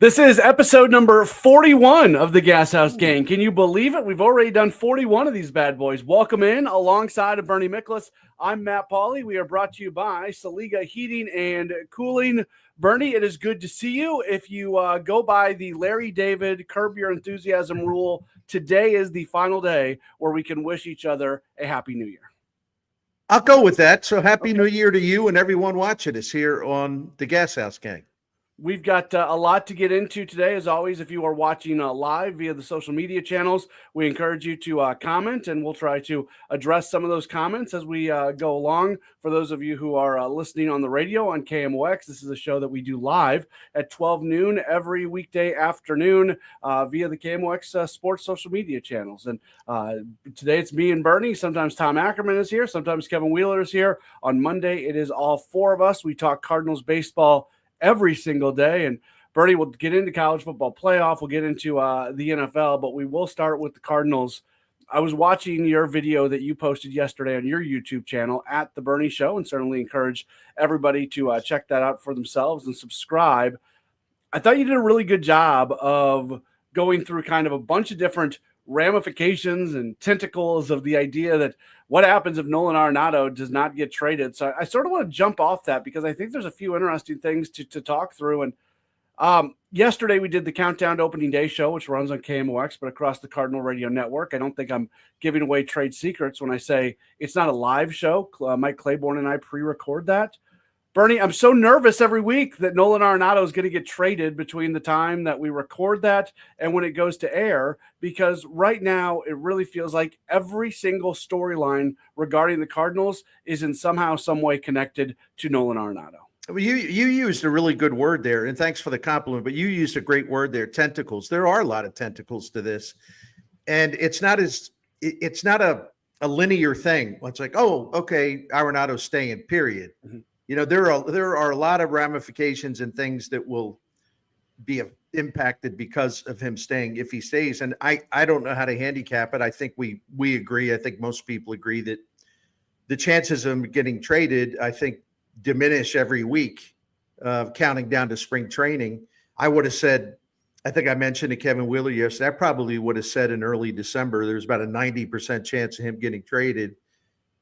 This is episode number 41 of the Gashouse Gang. Can you believe it? We've already done 41 of these bad boys. Welcome in alongside of Bernie Miklasz. I'm Matt Pauley. We are brought to you by Saliga Heating and Cooling. Bernie, it is good to see you. If you go by the Larry David Curb Your Enthusiasm rule, today is the final day where we can wish each other a Happy New Year. I'll go with that. So happy New Year to you and everyone watching us here on the Gashouse Gang. We've got a lot to get into today. As always, if you are watching live via the social media channels, we encourage you to comment, and we'll try to address some of those comments as we go along. For those of you who are listening on the radio on KMOX, this is a show that we do live at 12 noon every weekday afternoon via the KMOX sports social media channels. And today it's me and Bernie. Sometimes Tom Ackerman is here. Sometimes Kevin Wheeler is here. On Monday, it is all four of us. We talk Cardinals baseball every single day. And Bernie will get into college football playoff. We'll get into the NFL, but we will start with the Cardinals. I was watching your video that you posted yesterday on your YouTube channel at The Bernie Show, and certainly encourage everybody to check that out for themselves and subscribe. I thought you did a really good job of going through kind of a bunch of different ramifications and tentacles of the idea that what happens if Nolan Arenado does not get traded. So I sort of want to jump off that because I think there's a few interesting things to talk through. And yesterday we did the Countdown to Opening Day show, which runs on KMOX, but across the Cardinal Radio Network. I don't think I'm giving away trade secrets when I say it's not a live show. Mike Claiborne and I pre-record that. Bernie, I'm so nervous every week that Nolan Arenado is going to get traded between the time that we record that and when it goes to air, because right now it really feels like every single storyline regarding the Cardinals is in somehow, some way connected to Nolan Arenado. Well, you used a really good word there, and thanks for the compliment, but you used a great word there, tentacles. There are a lot of tentacles to this, and it's not a linear thing. It's like, oh, okay, Arenado's staying, period. Mm-hmm. You know, there are a lot of ramifications and things that will be impacted because of him staying if he stays. And I don't know how to handicap it. I think we agree. I think most people agree that the chances of him getting traded, I think, diminish every week, counting down to spring training. I would have said, I think I mentioned to Kevin Wheeler yesterday, I probably would have said in early December, there's about a 90% chance of him getting traded.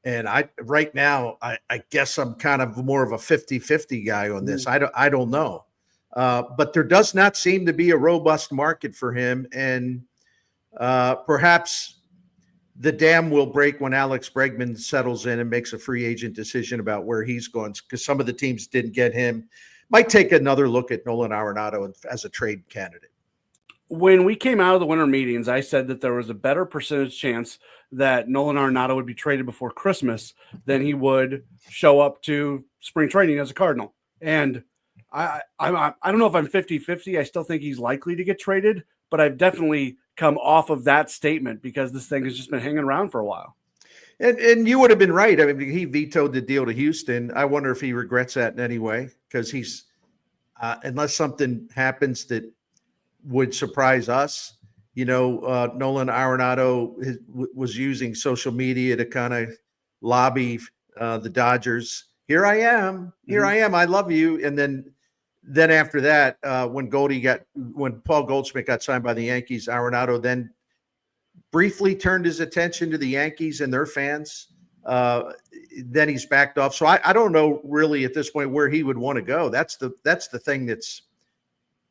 And right now, I guess I'm kind of more of a 50-50 guy on this. I don't know. But there does not seem to be a robust market for him. And perhaps the dam will break when Alex Bregman settles in and makes a free agent decision about where he's going, because some of the teams didn't get him. Might take another look at Nolan Arenado as a trade candidate. When we came out of the winter meetings, I said that there was a better percentage chance that Nolan Arenado would be traded before Christmas than he would show up to spring training as a Cardinal. And I don't know if I'm 50-50. I still think he's likely to get traded, but I've definitely come off of that statement because this thing has just been hanging around for a while. And you would have been right. I mean, he vetoed the deal to Houston. I wonder if he regrets that in any way, because he's unless something happens that would surprise us. You know, Nolan Arenado was using social media to kind of lobby the Dodgers. Here I am. I love you. And then after that, when Paul Goldschmidt got signed by the Yankees, Arenado then briefly turned his attention to the Yankees and their fans. Then he's backed off. So I don't know really at this point where he would want to go. That's the thing that's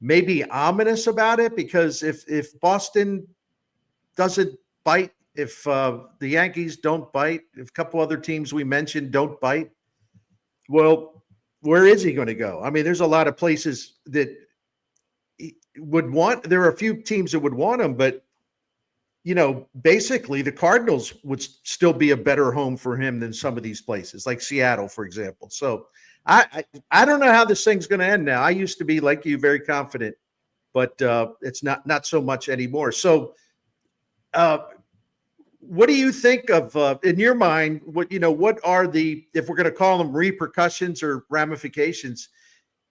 maybe ominous about it, because if Boston doesn't bite, if the Yankees don't bite, if a couple other teams we mentioned don't bite, well, where is he going to go? I mean, there's a lot of places that would want. There are a few teams that would want him, but you know, basically the Cardinals would still be a better home for him than some of these places, like Seattle, for example. So I don't know how this thing's going to end now. I used to be like you, very confident, but it's not so much anymore. So what do you think of, in your mind, what are the, if we're going to call them repercussions or ramifications,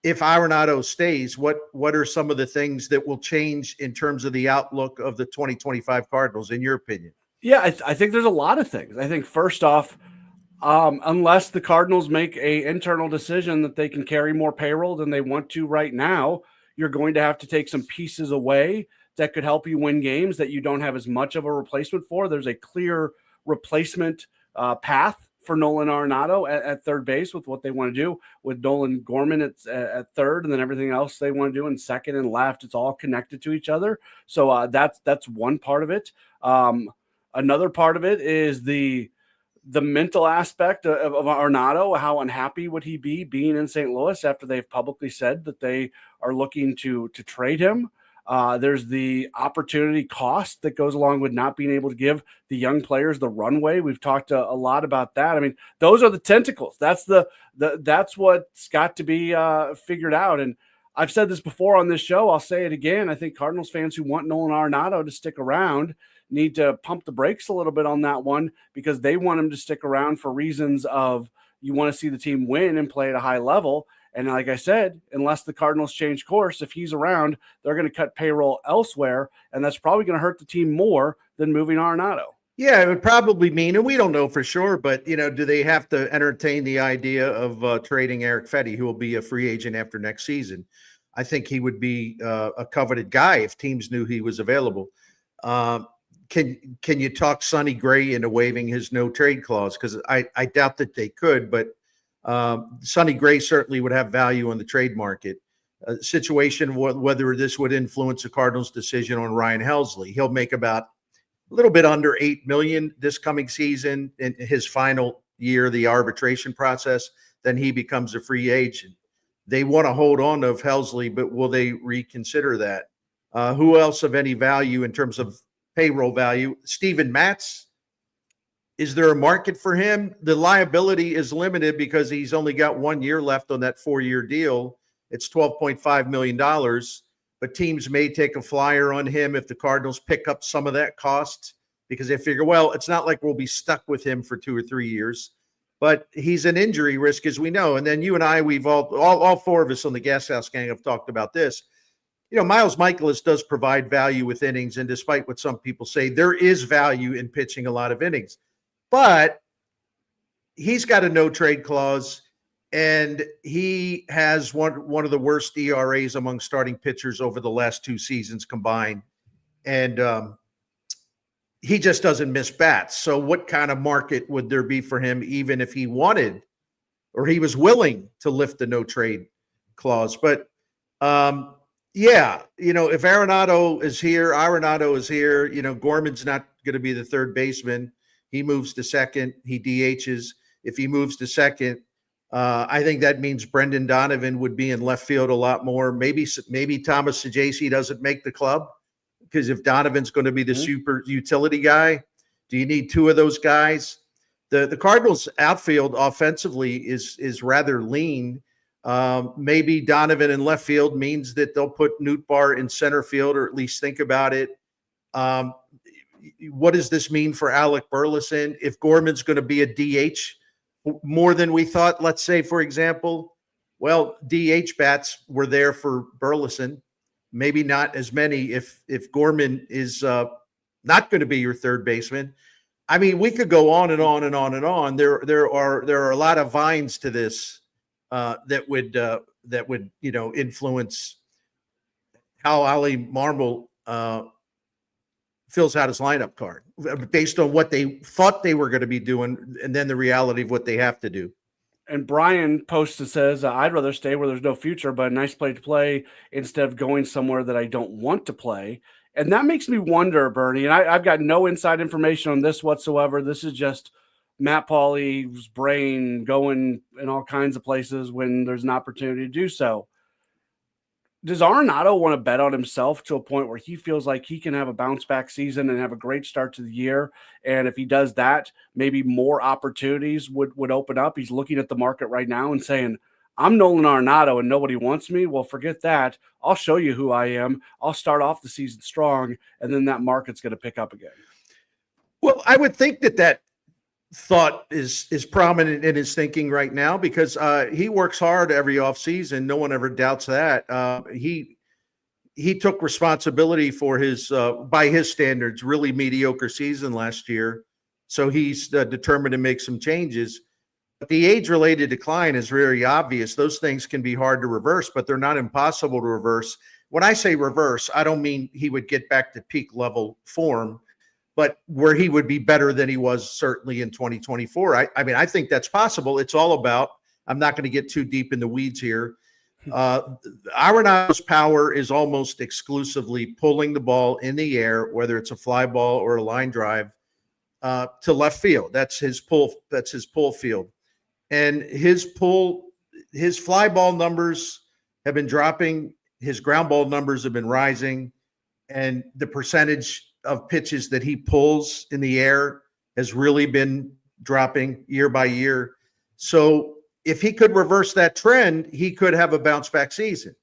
if Arenado stays, what are some of the things that will change in terms of the outlook of the 2025 Cardinals, in your opinion? Yeah, I think there's a lot of things. I think first off, unless the Cardinals make an internal decision that they can carry more payroll than they want to right now, you're going to have to take some pieces away that could help you win games that you don't have as much of a replacement for. There's a clear replacement path for Nolan Arenado at third base with what they want to do with Nolan Gorman at third, and then everything else they want to do in second and left. It's all connected to each other. So that's one part of it. Another part of it is the mental aspect of Arenado. How unhappy would he be being in St. Louis after they've publicly said that they are looking to trade him? There's the opportunity cost that goes along with not being able to give the young players the runway. We've talked a lot about that. I mean, those are the tentacles. That's that's what's got to be figured out. And I've said this before on this show. I'll say it again. I think Cardinals fans who want Nolan Arenado to stick around need to pump the brakes a little bit on that one, because they want him to stick around for reasons of you want to see the team win and play at a high level. And like I said, unless the Cardinals change course, if he's around, they're going to cut payroll elsewhere, and that's probably going to hurt the team more than moving Arenado. Yeah, it would probably mean, and we don't know for sure, but, do they have to entertain the idea of trading Eric Fetty, who will be a free agent after next season? I think he would be a coveted guy if teams knew he was available. Can you talk Sonny Gray into waiving his no trade clause? Because I doubt that they could, but Sonny Gray certainly would have value on the trade market. Situation whether this would influence the Cardinals' decision on Ryan Helsley. He'll make about a little bit under $8 million this coming season in his final year of the arbitration process. Then he becomes a free agent. They want to hold on to Helsley, but will they reconsider that? Who else of any value in terms of payroll value? Steven Matz. Is there a market for him? The liability is limited because he's only got 1 year left on that 4-year deal. It's $12.5 million, but teams may take a flyer on him if the Cardinals pick up some of that cost, because they figure, well, it's not like we'll be stuck with him for 2 or 3 years, but he's an injury risk, as we know. And then you and I, we've all four of us on the Gashouse gang have talked about this. Miles Miklasz does provide value with innings, and despite what some people say, there is value in pitching a lot of innings. But he's got a no-trade clause, and he has one of the worst ERAs among starting pitchers over the last 2 seasons combined. And he just doesn't miss bats. So what kind of market would there be for him, even if he wanted or he was willing to lift the no-trade clause? But, if Arenado is here, Gorman's not going to be the third baseman. He moves to second. He DHs. If he moves to second, I think that means Brendan Donovan would be in left field a lot more. Maybe Thomas Saggese doesn't make the club, because if Donovan's going to be the super utility guy, do you need 2 of those guys? The Cardinals outfield offensively is rather lean. Maybe Donovan in left field means that they'll put Nootbaar in center field, or at least think about it. What does this mean for Alec Burleson? If Gorman's going to be a DH more than we thought, let's say, for example, well, DH bats were there for Burleson. Maybe not as many if Gorman is not going to be your third baseman. I mean, we could go on and on and on and on. There are a lot of vines to this that would influence how Ali Marmol fills out his lineup card based on what they thought they were going to be doing, and then the reality of what they have to do. And Brian posts and says, I'd rather stay where there's no future, but a nice place to play instead of going somewhere that I don't want to play. And that makes me wonder, Bernie, and I've got no inside information on this whatsoever. This is just Matt Pauley's brain going in all kinds of places when there's an opportunity to do so. Does Arenado want to bet on himself to a point where he feels like he can have a bounce back season and have a great start to the year? And if he does that, maybe more opportunities would open up. He's looking at the market right now and saying, I'm Nolan Arenado and nobody wants me. Well, forget that. I'll show you who I am. I'll start off the season strong, and then that market's going to pick up again. Well, I would think that thought is prominent in his thinking right now, because he works hard every offseason. No one ever doubts that. He took responsibility for his, by his standards, really mediocre season last year. So he's determined to make some changes. The age-related decline is very obvious. Those things can be hard to reverse, but they're not impossible to reverse. When I say reverse, I don't mean he would get back to peak level form, but where he would be better than he was certainly in 2024. I mean, I think that's possible. It's all about, I'm not going to get too deep in the weeds here. Arenado's power is almost exclusively pulling the ball in the air, whether it's a fly ball or a line drive, to left field. That's his pull. That's his pull field. And his fly ball numbers have been dropping. His ground ball numbers have been rising. And the percentage of pitches that he pulls in the air has really been dropping year by year. So if he could reverse that trend, he could have a bounce back season.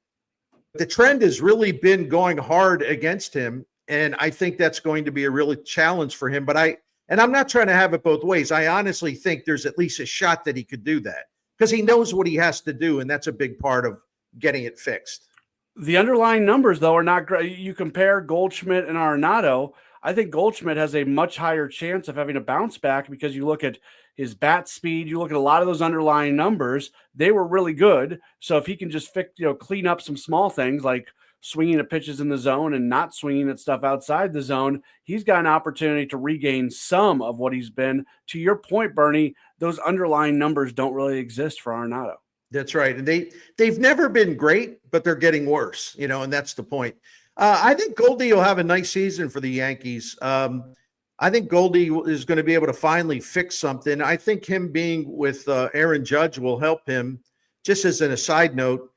The trend has really been going hard against him. And I think that's going to be a really challenge for him. But I'm not trying to have it both ways. I honestly think there's at least a shot that he could do that because he knows what he has to do. And that's a big part of getting it fixed. The underlying numbers, though, are not great. You compare Goldschmidt and Arenado. I think Goldschmidt has a much higher chance of having a bounce back because you look at his bat speed, you look at a lot of those underlying numbers, they were really good. So if he can just clean up some small things like swinging at pitches in the zone and not swinging at stuff outside the zone, he's got an opportunity to regain some of what he's been. To your point, Bernie, those underlying numbers don't really exist for Arenado. That's right. And they've never been great, but they're getting worse, and that's the point. I think Goldie will have a nice season for the Yankees. I think Goldie is going to be able to finally fix something. I think him being with Aaron Judge will help him, just as an aside note,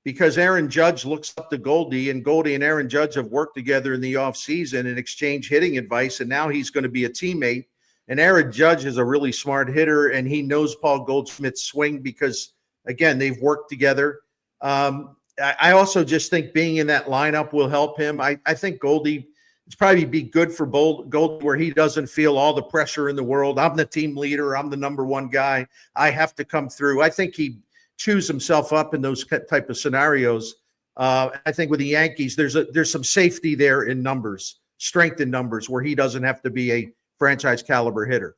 because Aaron Judge looks up to Goldie, and Goldie and Aaron Judge have worked together in the offseason and exchanged hitting advice, and now he's going to be a teammate. And Aaron Judge is a really smart hitter, and he knows Paul Goldschmidt's swing because, again, they've worked together. I also just think being in that lineup will help him. I think Goldie, it's probably be good for Goldie where he doesn't feel all the pressure in the world. I'm the team leader. I'm the number one guy. I have to come through. I think he chews himself up in those type of scenarios. I think with the Yankees, there's some safety there in numbers, strength in numbers, where he doesn't have to be a franchise caliber hitter.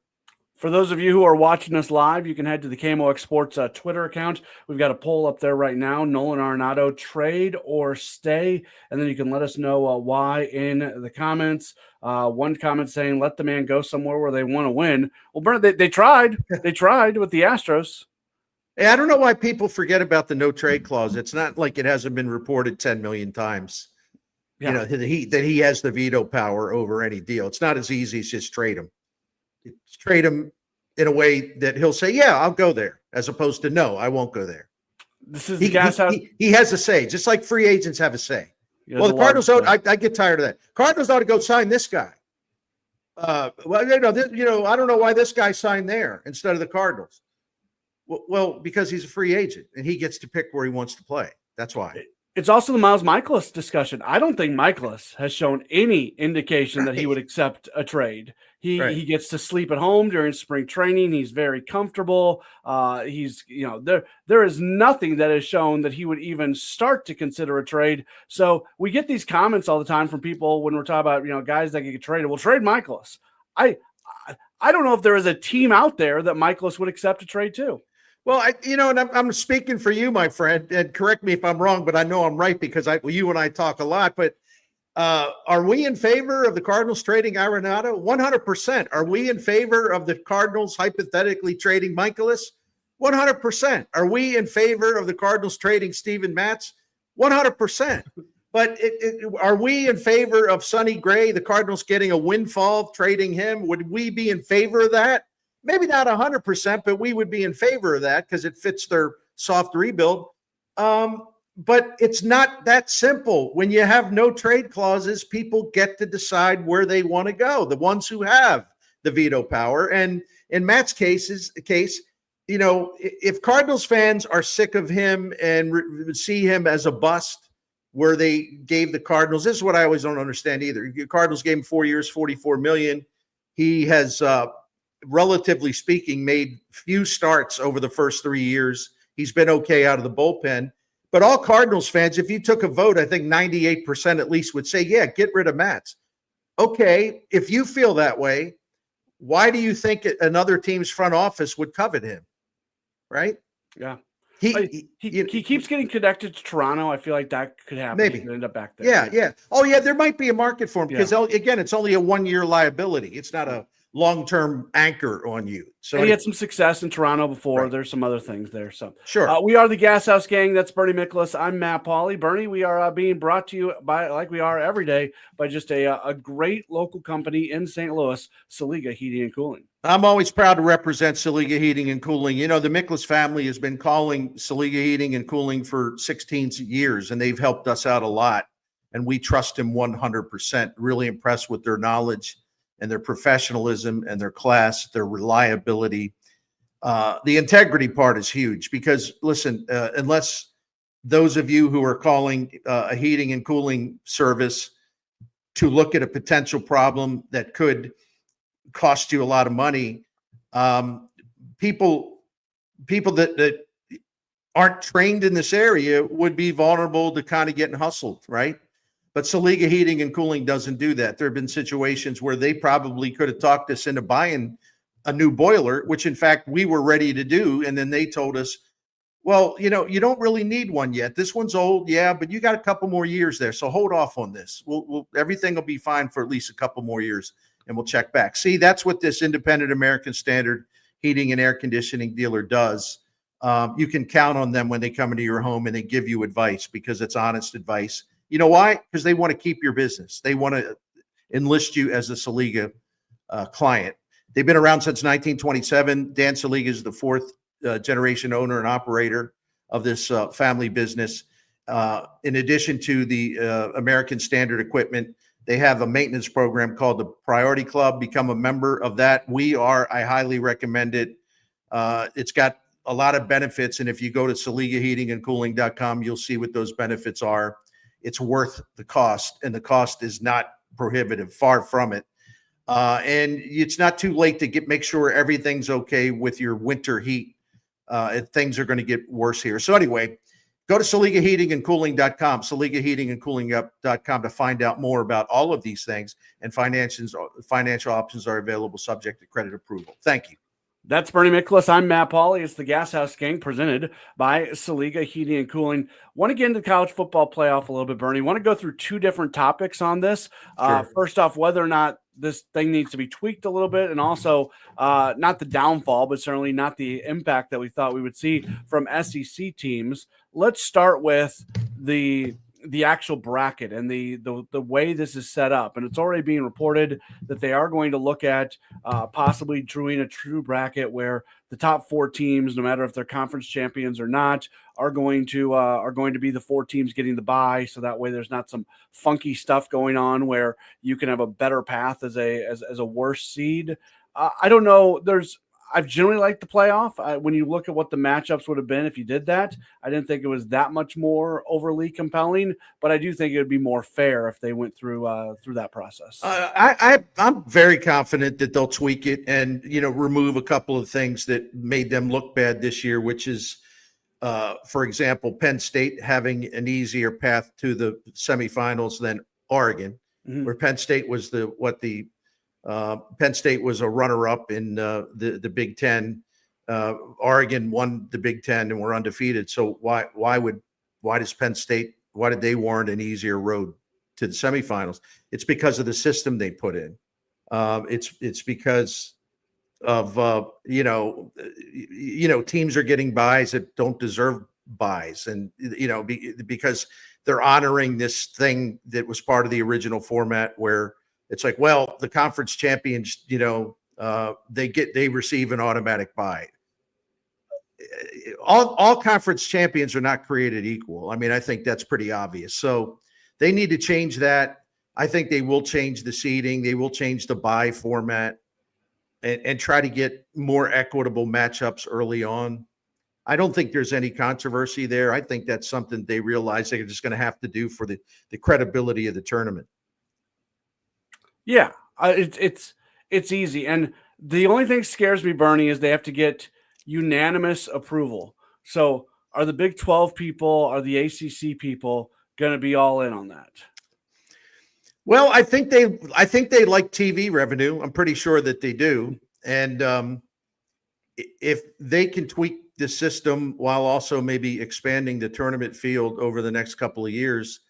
For those of you who are watching us live, you can head to the KMOX Sports Twitter account. We've got a poll up there right now. Nolan Arenado, trade or stay? And then you can let us know why in the comments. One comment saying, let the man go somewhere where they want to win. Well, Bert, they tried. They tried with the Astros. Hey, I don't know why people forget about the no trade clause. It's not like it hasn't been reported 10 million times. Yeah. That he has the veto power over any deal. It's not as easy as just trade him. Trade him in a way that he'll say, yeah, I'll go there, as opposed to, no, I won't go there. This is Gashouse. He has a say, just like free agents have a say. Well, the Cardinals, I get tired of that. Cardinals ought to go sign this guy. I don't know why this guy signed there instead of the Cardinals. Well, because he's a free agent and he gets to pick where he wants to play. That's why. It's also the Miles Miklasz discussion. I don't think Miklasz has shown any indication that he would accept a trade. He gets to sleep at home during spring training. He's very comfortable. There is nothing that has shown that he would even start to consider a trade. So we get these comments all the time from people when we're talking about, guys that get traded. Well, trade Miklasz. I don't know if there is a team out there that Miklasz would accept a trade to. Well, and I'm speaking for you, my friend, and correct me if I'm wrong, but I know I'm right because you and I talk a lot. But are we in favor of the Cardinals trading Arenado? 100%. Are we in favor of the Cardinals hypothetically trading Miklasz? 100%. Are we in favor of the Cardinals trading Steven Matz? 100%. But are we in favor of Sonny Gray, the Cardinals getting a windfall, trading him? Would we be in favor of that? Maybe not 100%, but we would be in favor of that because it fits their soft rebuild. But it's not that simple. When you have no trade clauses, people get to decide where they want to go, the ones who have the veto power. And in Matt's case, if Cardinals fans are sick of him and see him as a bust where they gave the Cardinals, this is what I always don't understand either. The Cardinals gave him 4 years, $44 million. He has, relatively speaking, made few starts over the first 3 years. He's been okay out of the bullpen. But all Cardinals fans, if you took a vote, I think 98% at least would say, yeah, get rid of Matz. Okay, if you feel that way, why do you think another team's front office would covet him? right? Yeah. He He keeps getting connected to Toronto. I feel like that could happen. maybe He could end up back there. Yeah. Oh, yeah. There might be a market for him because again, it's only a 1-year liability. It's not a long-term anchor on you. So and he had some success in Toronto before. Right. There's some other things there. So Sure. We are the Gashouse Gang. That's Bernie Miklasz. I'm Matt Pauley. Bernie, we are being brought to you by, like we are every day, by just a great local company in St. Louis, Saliga Heating and Cooling. I'm always proud to represent Saliga Heating and Cooling. You know, the Miklasz family has been calling Saliga Heating and Cooling for 16 years, and they've helped us out a lot. And we trust them 100%. Really impressed with their knowledge and their professionalism and their class, their reliability. The integrity part is huge because, listen, unless those of you who are calling a heating and cooling service to look at a potential problem that could cost you a lot of money, people that aren't trained in this area would be vulnerable to kind of getting hustled, right? But Saliga Heating and Cooling doesn't do that. There have been situations where they probably could have talked us into buying a new boiler, which in fact we were ready to do. And then they told us, well, you know, you don't really need one yet. This one's old. Yeah, but you got a couple more years there. So hold off on this. Everything will be fine for at least a couple more years and we'll check back. See, that's what this independent American Standard heating and air conditioning dealer does. You can count on them when they come into your home and they give you advice because it's honest advice. You know why? Because they want to keep your business. They want to enlist you as a Saliga client. They've been around since 1927. Dan Saliga is the fourth generation owner and operator of this family business. In addition to the American Standard equipment, they have a maintenance program called the Priority Club. Become a member of that. I highly recommend it. It's got a lot of benefits. And if you go to SaligaHeatingandCooling.com, you'll see what those benefits are. It's worth the cost, and the cost is not prohibitive, far from it. And it's not too late to make sure everything's okay with your winter heat. Things are going to get worse here. So anyway, go to SaligaHeatingandCooling.com, SaligaHeatingandCooling.com to find out more about all of these things. And financial options are available subject to credit approval. Thank you. That's Bernie Miklasz. I'm Matt Pauley. It's the Gashouse Gang presented by Saliga Heating and Cooling. Want to get into the college football playoff a little bit, Bernie. Want to go through two different topics on this. Sure. First off, whether or not this thing needs to be tweaked a little bit, and also not the downfall, but certainly not the impact that we thought we would see from SEC teams. Let's start with the actual bracket and the way this is set up. And it's already being reported that they are going to look at possibly doing a true bracket where the top four teams, no matter if they're conference champions or not, are going to be the four teams getting the bye. So that way there's not some funky stuff going on where you can have a better path as a worse seed. I don't know. I've generally liked the playoff. When you look at what the matchups would have been if you did that, I didn't think it was that much more overly compelling, but I do think it would be more fair if they went through that process. I'm very confident that they'll tweak it and, remove a couple of things that made them look bad this year, which is, for example, Penn State having an easier path to the semifinals than Oregon, where Penn State was Penn State was a runner-up in the Big Ten. Oregon won the Big Ten and were undefeated. So why did they warrant an easier road to the semifinals? It's because of the system they put in. It's because of teams are getting buys that don't deserve buys, and because they're honoring this thing that was part of the original format where it's like, well, the conference champions, they receive an automatic bye. All conference champions are not created equal. I mean, I think that's pretty obvious. So they need to change that. I think they will change the seeding. They will change the bye format and try to get more equitable matchups early on. I don't think there's any controversy there. I think that's something they realize they're just going to have to do for the credibility of the tournament. Yeah, it's easy. And the only thing that scares me, Bernie, is they have to get unanimous approval. So are the Big 12 people, are the ACC people going to be all in on that? Well, I think they like TV revenue. I'm pretty sure that they do. And if they can tweak the system while also maybe expanding the tournament field over the next couple of years,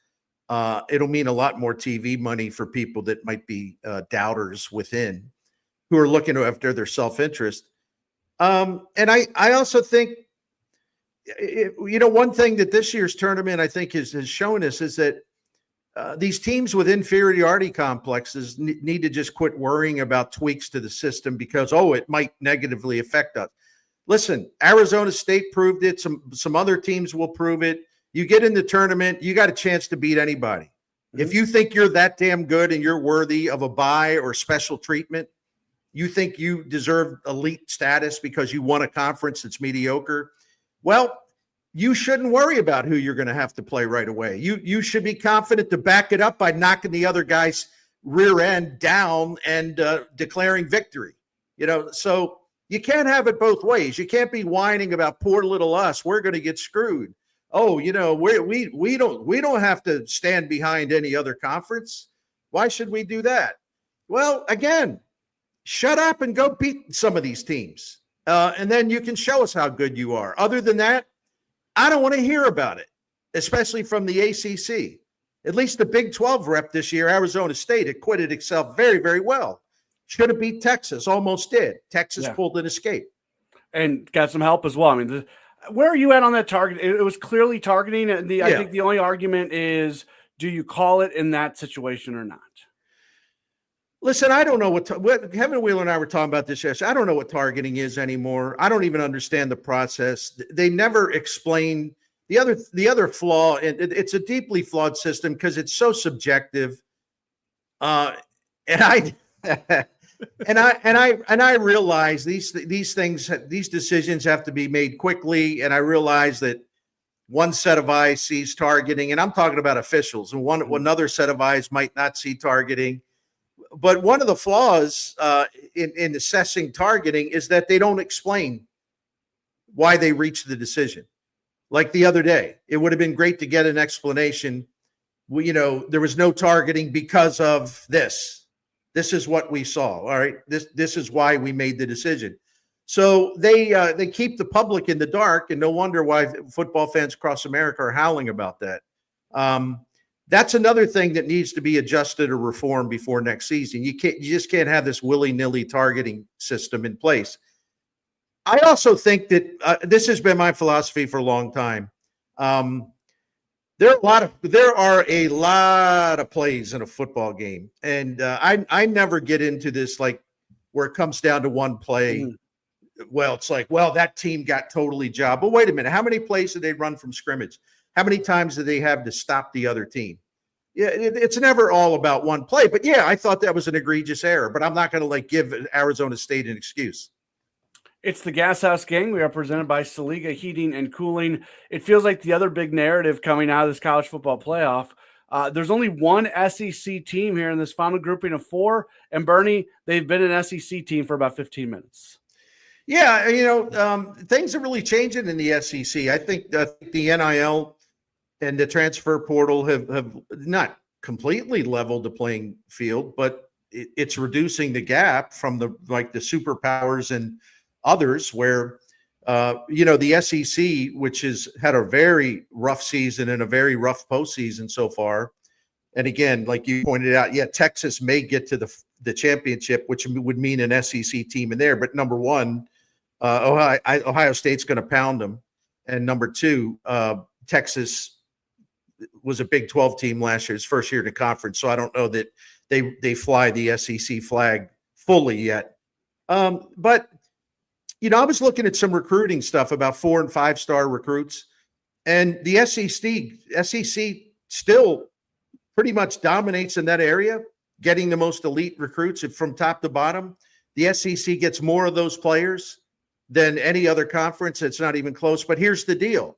it'll mean a lot more TV money for people that might be doubters within who are looking after their self-interest. And I also think, one thing that this year's tournament, I think, has shown us is that these teams with inferiority complexes need to just quit worrying about tweaks to the system because, it might negatively affect us. Listen, Arizona State proved it. Some other teams will prove it. You get in the tournament, you got a chance to beat anybody. Mm-hmm. If you think you're that damn good and you're worthy of a bye or special treatment, you think you deserve elite status because you won a conference that's mediocre, well, you shouldn't worry about who you're going to have to play right away. You should be confident to back it up by knocking the other guy's rear end down and declaring victory. So you can't have it both ways. You can't be whining about poor little us. We're going to get screwed. We don't have to stand behind any other conference. Why should we do that? Well, again, shut up and go beat some of these teams. And then you can show us how good you are. Other than that, I don't want to hear about it, especially from the ACC. At least the Big 12 rep this year, Arizona State, acquitted itself very, very well. Should have beat Texas, almost did. Texas pulled an escape. And got some help as well. I mean, where are you at on that target? It was clearly targeting. I think the only argument is, do you call it in that situation or not? Listen, I don't know what Kevin Wheeler and I were talking about this yesterday. I don't know what targeting is anymore. I don't even understand the process. They never explain the other flaw. It's a deeply flawed system because it's so subjective. And I realize these decisions have to be made quickly. And I realize that one set of eyes sees targeting, and I'm talking about officials, and another set of eyes might not see targeting. But one of the flaws in assessing targeting is that they don't explain why they reached the decision. Like the other day, it would have been great to get an explanation. There was no targeting because of this. This is what we saw. All right, this is why we made the decision. So they keep the public in the dark, and no wonder why football fans across America are howling about that. That's another thing that needs to be adjusted or reformed before next season. You just can't have this willy-nilly targeting system in place. I also think that this has been my philosophy for a long time. There are a lot of plays in a football game, and I never get into this like where it comes down to one play. Mm-hmm. Well, it's like, that team got totally jobbed. But wait a minute, how many plays did they run from scrimmage? How many times do they have to stop the other team? Yeah, it's never all about one play. But I thought that was an egregious error. But I'm not going to give Arizona State an excuse. It's the Gashouse Gang. We are presented by Saliga Heating and Cooling. It feels like the other big narrative coming out of this college football playoff. There's only one SEC team here in this final grouping of 4. And Bernie, they've been an SEC team for about 15 minutes. Yeah, things are really changing in the SEC. I think the NIL and the transfer portal have not completely leveled the playing field, but it's reducing the gap from the superpowers and others where, the SEC, which has had a very rough season and a very rough postseason so far. And again, like you pointed out, Texas may get to the championship, which would mean an SEC team in there. But number one, Ohio State's going to pound them. And number two, Texas was a Big 12 team last year, his first year in the conference. So I don't know that they fly the SEC flag fully yet. But I was looking at some recruiting stuff about 4- and 5-star recruits, and the SEC still pretty much dominates in that area, getting the most elite recruits from top to bottom. The SEC gets more of those players than any other conference. It's not even close. But here's the deal.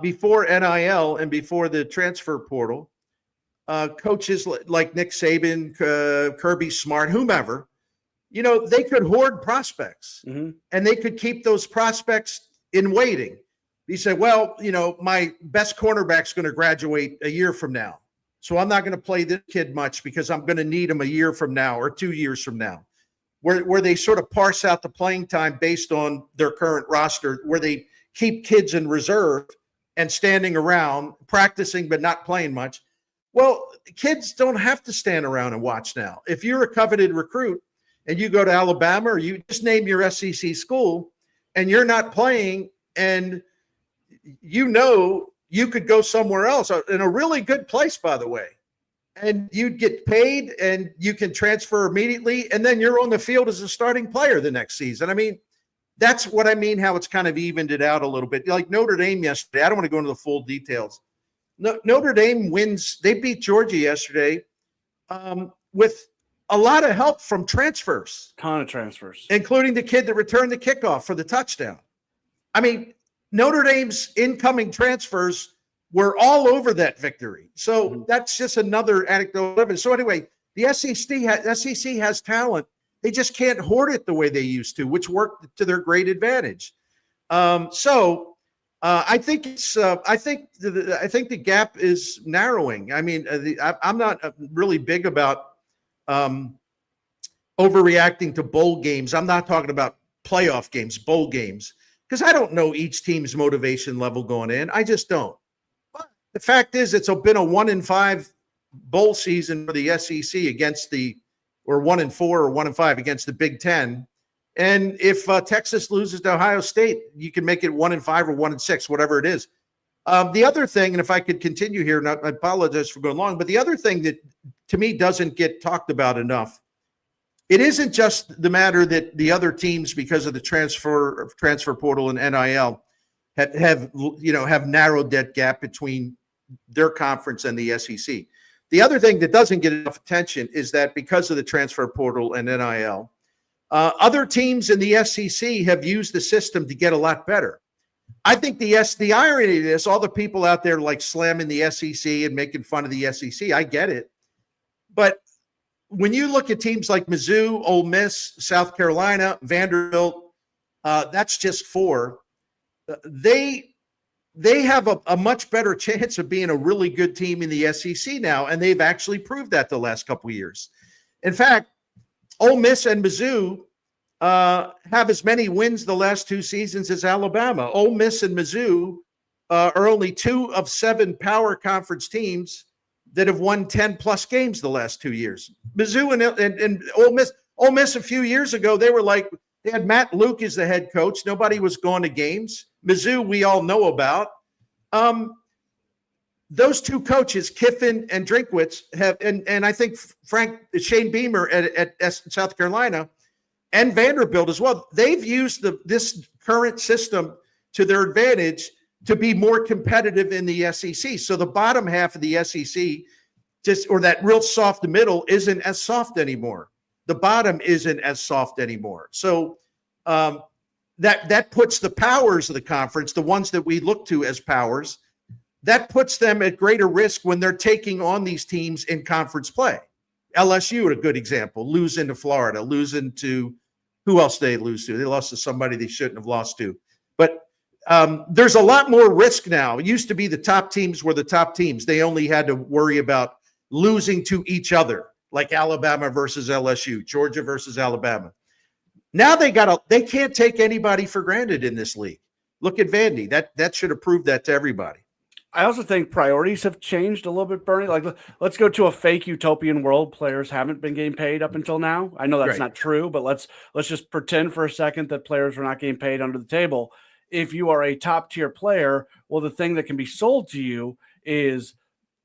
Before NIL and before the transfer portal, coaches like Nick Saban, Kirby Smart, whomever, they could hoard prospects, mm-hmm. and they could keep those prospects in waiting. He said, my best cornerback's going to graduate a year from now, so I'm not going to play this kid much because I'm going to need him a year from now or 2 years from now. where they sort of parse out the playing time based on their current roster, where they keep kids in reserve and standing around practicing but not playing much. Well, kids don't have to stand around and watch now. If you're a coveted recruit and you go to Alabama, or you just name your SEC school, and you're not playing, and you could go somewhere else in a really good place, by the way, and you'd get paid and you can transfer immediately, and then you're on the field as a starting player the next season. I mean, that's what I mean, how it's kind of evened it out a little bit. Like Notre Dame yesterday, I don't want to go into the full details. Notre Dame wins. They beat Georgia yesterday with a lot of help from transfers. Ton of transfers. Including the kid that returned the kickoff for the touchdown. I mean, Notre Dame's incoming transfers were all over that victory. So that's just another anecdotal evidence. So anyway, the SEC has talent. They just can't hoard it the way they used to, which worked to their great advantage. I think the gap is narrowing. I mean, I'm not really big about overreacting to bowl games. I'm not talking about playoff games, bowl games, because I don't know each team's motivation level going in. I just don't. But the fact is, it's been a 1-5 bowl season for the SEC or 1-4 or 1-5 against the Big Ten. And if Texas loses to Ohio State, you can make it 1-5 or 1-6, whatever it is. The other thing, and if I could continue here, and I apologize for going long, but the other thing that to me doesn't get talked about enough, it isn't just the matter that the other teams, because of the transfer portal and NIL, have narrowed that gap between their conference and the SEC. The other thing that doesn't get enough attention is that because of the transfer portal and NIL, other teams in the SEC have used the system to get a lot better. I think the irony of this, all the people out there like slamming the SEC and making fun of the SEC, I get it. But when you look at teams like Mizzou, Ole Miss, South Carolina, Vanderbilt, that's just four. They have a much better chance of being a really good team in the SEC now, and they've actually proved that the last couple of years. In fact, Ole Miss and Mizzou have as many wins the last two seasons as Alabama. Ole Miss and Mizzou are only 2 of 7 power conference teams that have won 10-plus games the last 2 years. Mizzou and Ole Miss a few years ago, they had Matt Luke as the head coach. Nobody was going to games. Mizzou, we all know about. Those two coaches, Kiffin and Drinkwitz, and I think Shane Beamer at South Carolina and Vanderbilt as well, they've used this current system to their advantage to be more competitive in the SEC. So the bottom half of the SEC, or that real soft middle, isn't as soft anymore. The bottom isn't as soft anymore. So that puts the powers of the conference, the ones that we look to as powers, that puts them at greater risk when they're taking on these teams in conference play. LSU, a good example, losing to Florida, losing to who else they lose to? They lost to somebody they shouldn't have lost to. But there's a lot more risk now. It used to be the top teams were the top teams. They only had to worry about losing to each other, like Alabama versus LSU, Georgia versus Alabama. Now they can't take anybody for granted in this league. Look at Vandy. That should have proved that to everybody. I also think priorities have changed a little bit, Bernie. Like, let's go to a fake utopian world. Players haven't been getting paid up until now. I know that's not true, but let's just pretend for a second that players are not getting paid under the table. If you are a top tier player, well, the thing that can be sold to you is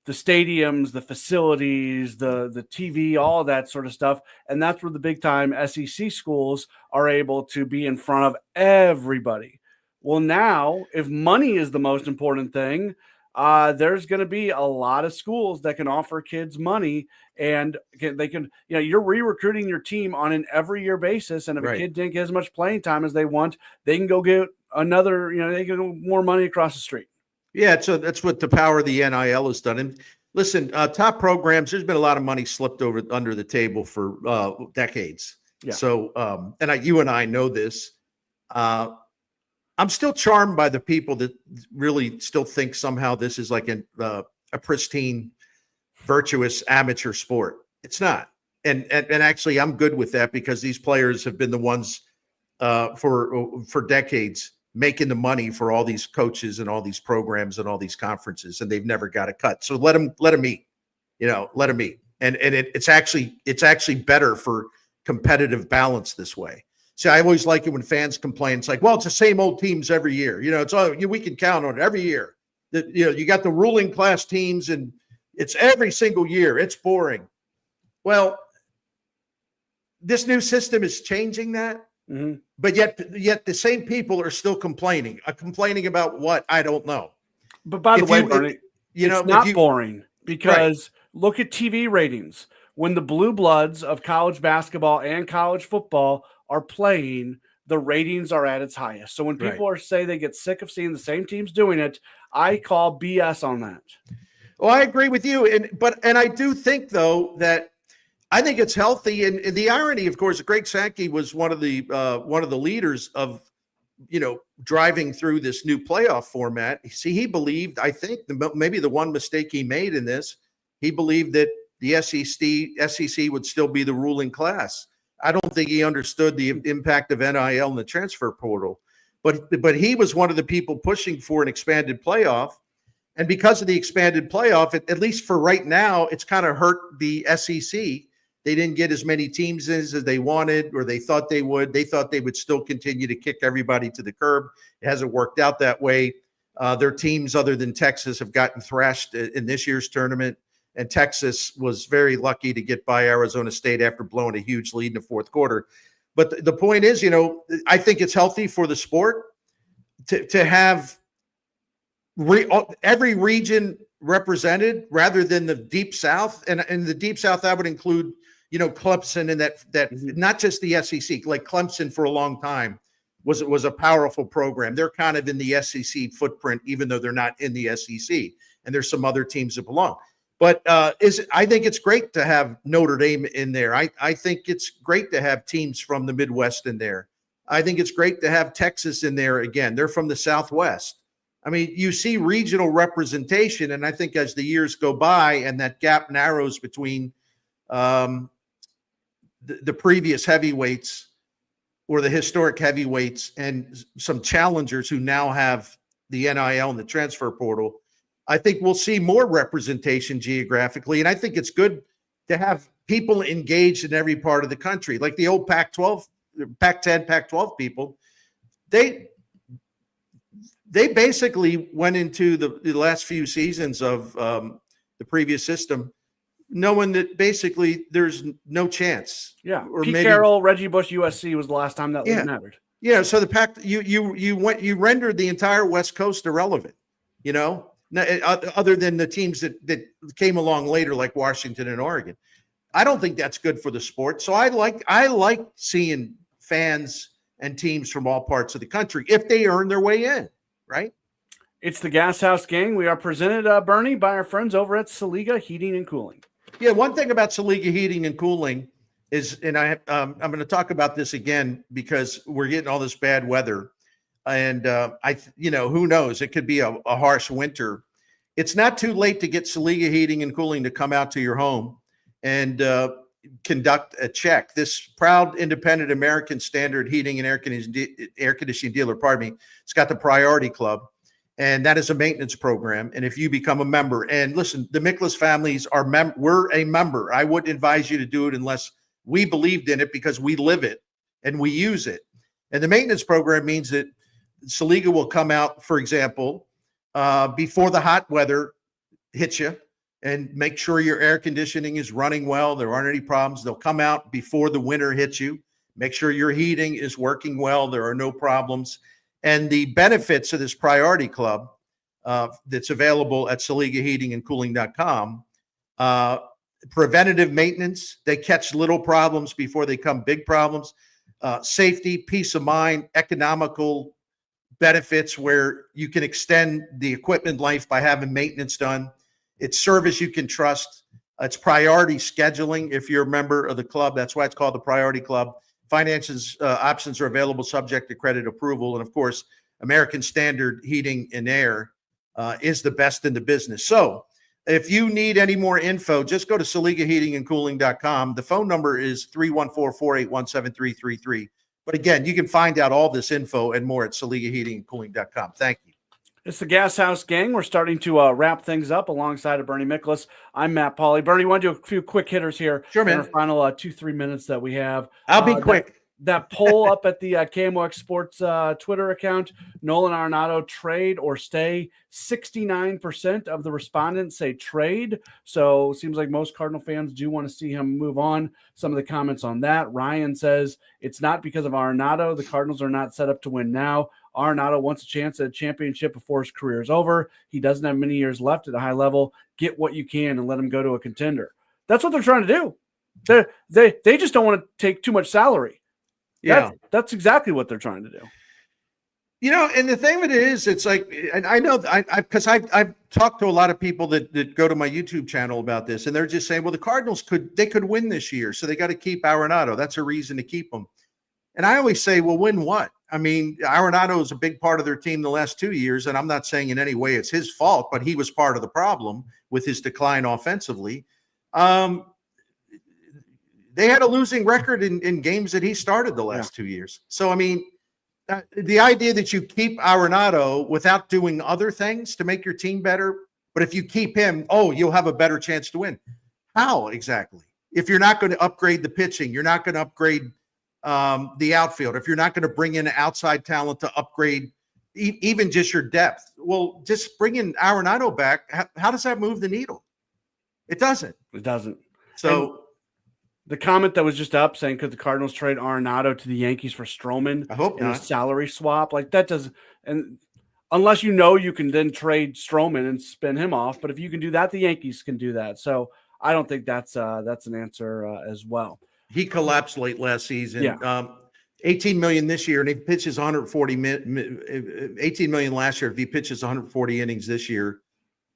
the stadiums, the facilities, the TV, all that sort of stuff. And that's where the big time SEC schools are able to be in front of everybody. Well, now if money is the most important thing, there's going to be a lot of schools that can offer kids money, and they can, you're re-recruiting your team on an every year basis. And if a kid didn't get as much playing time as they want, they can go get another, they can go more money across the street. Yeah. So that's what the power of the NIL has done. And listen, top programs, there's been a lot of money slipped under the table for decades. Yeah. So, you and I know this, I'm still charmed by the people that really still think somehow this is like a pristine, virtuous amateur sport. It's not. and actually I'm good with that because these players have been the ones for decades making the money for all these coaches and all these programs and all these conferences, and they've never got a cut. So let them eat, let them eat. And it's actually better for competitive balance this way. See, I always like it when fans complain. It's like, well, it's the same old teams every year. It's all we can count on it every year. You got the ruling class teams, and it's every single year. It's boring. Well, this new system is changing that. Mm-hmm. But yet the same people are still complaining. Complaining about what? I don't know. But by the way, Bernie, it's not boring because look at TV ratings. When the blue bloods of college basketball and college football are playing, the ratings are at its highest. So when people say they get sick of seeing the same teams doing it, I call BS on that. Well, I agree with you. And I do think, though, that I think it's healthy. And the irony, of course, Greg Sankey was one of the leaders of, driving through this new playoff format. See, he believed, I think, maybe the one mistake he made in this, he believed that the SEC would still be the ruling class. I don't think he understood the impact of NIL and the transfer portal. But he was one of the people pushing for an expanded playoff. And because of the expanded playoff, at least for right now, it's kind of hurt the SEC. They didn't get as many teams as they wanted, or they thought they would. They thought they would still continue to kick everybody to the curb. It hasn't worked out that way. Their teams, other than Texas, have gotten thrashed in this year's tournament. And Texas was very lucky to get by Arizona State after blowing a huge lead in the fourth quarter. But the point is, I think it's healthy for the sport to have every region represented rather than the Deep South. And in the Deep South, that would include, Clemson and that not just the SEC, like Clemson for a long time was a powerful program. They're kind of in the SEC footprint, even though they're not in the SEC. And there's some other teams that belong. But I think it's great to have Notre Dame in there. I think it's great to have teams from the Midwest in there. I think it's great to have Texas in there again. They're from the Southwest. I mean, you see regional representation, and I think as the years go by and that gap narrows between the previous heavyweights or the historic heavyweights and some challengers who now have the NIL and the transfer portal, I think we'll see more representation geographically. And I think it's good to have people engaged in every part of the country, like the old Pac-12, Pac-10, Pac-12 people. They basically went into the last few seasons of the previous system knowing that basically there's no chance. Yeah. Or Pete Carroll, Reggie Bush, USC was the last time that league mattered. Yeah. So the Pac, you rendered the entire West Coast irrelevant, other than the teams that came along later, like Washington and Oregon. I don't think that's good for the sport. So I like seeing fans and teams from all parts of the country if they earn their way in, right? It's the Gashouse Gang. We are presented, Bernie, by our friends over at Saliga Heating and Cooling. Yeah, one thing about Saliga Heating and Cooling is, and I'm going to talk about this again because we're getting all this bad weather, and who knows? It could be a harsh winter. It's not too late to get Saliga Heating and Cooling to come out to your home and conduct a check. This proud, independent American standard heating and air conditioning dealer, it's got the Priority Club, and that is a maintenance program. And if you become a member, and listen, the Miklasz families we're a member. I wouldn't advise you to do it unless we believed in it, because we live it and we use it. And the maintenance program means that Saliga will come out, for example, before the hot weather hits you, and make sure your air conditioning is running well. There aren't any problems. They'll come out before the winter hits you, make sure your heating is working well. There are no problems. And the benefits of this Priority Club that's available at SaligaHeatingandCooling.com, preventative maintenance. They catch little problems before they become big problems. Safety, peace of mind, economical benefits where you can extend the equipment life by having maintenance done. It's service you can trust. It's priority scheduling. If you're a member of the club, that's why it's called the Priority Club. Finances options are available subject to credit approval. And of course, American Standard Heating and Air is the best in the business. So If you need any more info, just go to SaligaHeatingandCooling.com. The phone number is 314-481-7333. But again, you can find out all this info and more at SaligaHeatingandCooling.com. Thank you. It's the Gashouse gang. We're starting to wrap things up alongside of Bernie Miklasz. I'm Matt Pauley. Bernie, want to do a few quick hitters here? Sure, man. In our final 2-3 minutes that we have. I'll be quick. That poll up at the KMOX Sports Twitter account, Nolan Arenado, trade or stay. 69% of the respondents say trade. So it seems like most Cardinal fans do want to see him move on. Some of the comments on that. Ryan says, it's not because of Arenado. The Cardinals are not set up to win now. Arenado wants a chance at a championship before his career is over. He doesn't have many years left at a high level. Get what you can and let him go to a contender. That's what they're trying to do. They just don't want to take too much salary. Yeah, that's exactly what they're trying to do. You know, and the thing of it is, it's like, and I know because I've talked to a lot of people that go to my YouTube channel about this, and they're just saying, well, the Cardinals could win this year, so they got to keep Arenado. That's a reason to keep him. And I always say, well, win what? I mean, Arenado is a big part of their team the last 2 years, and I'm not saying in any way it's his fault, but he was part of the problem with his decline offensively. They had a losing record in games that he started the last 2 years. So, I mean, the idea that you keep Arenado without doing other things to make your team better, but if you keep him, you'll have a better chance to win. How exactly? If you're not going to upgrade the pitching, you're not going to upgrade the outfield, if you're not going to bring in outside talent to upgrade even just your depth, well, just bring in Arenado back. How does that move the needle? It doesn't. It doesn't. So... And the comment that was just up saying, could the Cardinals trade Arenado to the Yankees for Stroman? I hope in not. A salary swap? Like that doesn't, and unless you can then trade Stroman and spin him off. But if you can do that, the Yankees can do that. So I don't think that's an answer as well. He collapsed late last season. Yeah. 18 million this year, and he pitches 140 18 million last year. If he pitches 140 innings this year,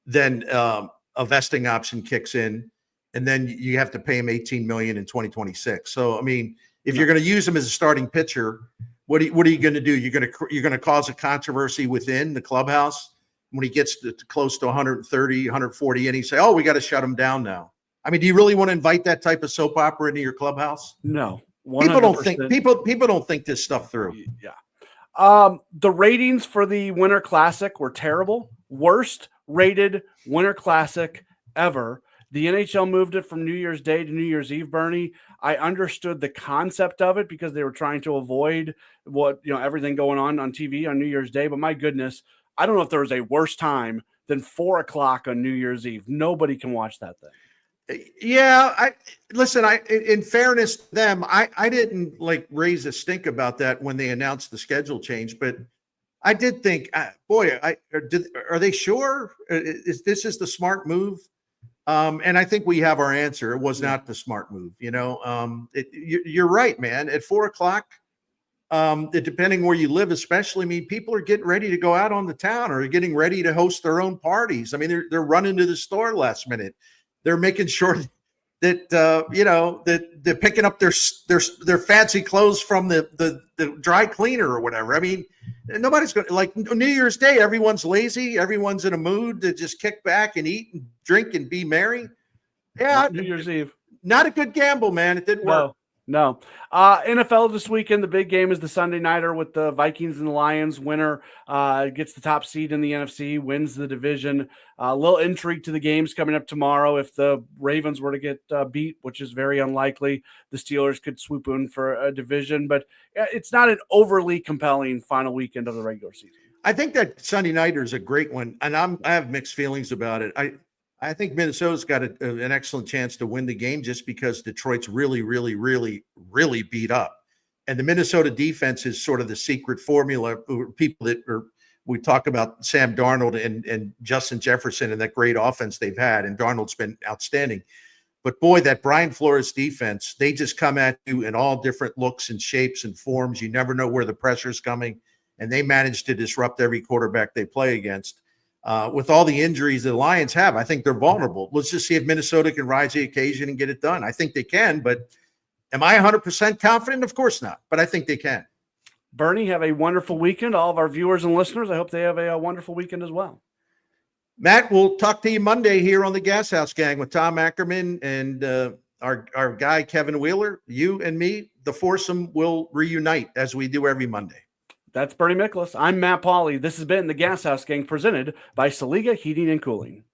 then a vesting option kicks in. And then you have to pay him $18 million in 2026. So, I mean, if you're going to use him as a starting pitcher, what are you going to do? You're going to cause a controversy within the clubhouse when he gets to close to 130, 140, and he say, we got to shut him down now. I mean, do you really want to invite that type of soap opera into your clubhouse? No, 100%. People don't think this stuff through. Yeah. The ratings for the Winter Classic were terrible. Worst rated Winter Classic ever. The NHL moved it from New Year's Day to New Year's Eve, Bernie. I understood the concept of it because they were trying to avoid everything going on TV on New Year's Day. But my goodness, I don't know if there was a worse time than 4:00 on New Year's Eve. Nobody can watch that thing. Yeah, in fairness to them, I didn't raise a stink about that when they announced the schedule change, but I did think, are they sure? Is this the smart move? And I think we have our answer. It was not the smart move. You're right, man. At 4:00, depending where you live, especially, I mean, people are getting ready to go out on the town or getting ready to host their own parties. I mean, they're running to the store last minute. They're making sure that that they're picking up their fancy clothes from the dry cleaner or whatever. I mean, nobody's going to New Year's Day. Everyone's lazy. Everyone's in a mood to just kick back and eat and drink and be merry. Yeah, New Year's Eve. Not a good gamble, man. It didn't work. No. NFL this weekend, the big game is the Sunday nighter with the Vikings and the Lions. Winner gets the top seed in the NFC, wins the division. A little intrigue to the games coming up tomorrow. If the Ravens were to get beat, which is very unlikely, the Steelers could swoop in for a division. But it's not an overly compelling final weekend of the regular season. I think that Sunday nighter is a great one, and I have mixed feelings about it. I think Minnesota's got an excellent chance to win the game just because Detroit's really, really, really, really beat up. And the Minnesota defense is sort of the secret formula. People we talk about Sam Darnold and Justin Jefferson and that great offense they've had, and Darnold's been outstanding. But boy, that Brian Flores defense, they just come at you in all different looks and shapes and forms. You never know where the pressure's coming, and they manage to disrupt every quarterback they play against. With all the injuries the Lions have, I think they're vulnerable. Let's just see if Minnesota can rise to the occasion and get it done. I think they can, but am I 100% confident? Of course not, but I think they can. Bernie, have a wonderful weekend. All of our viewers and listeners, I hope they have a wonderful weekend as well. Matt, we'll talk to you Monday here on the Gashouse Gang with Tom Ackerman and our guy, Kevin Wheeler. You and me, the foursome, will reunite as we do every Monday. That's Bernie Miklasz. I'm Matt Pauley. This has been the Gashouse Gang presented by Saliga Heating and Cooling.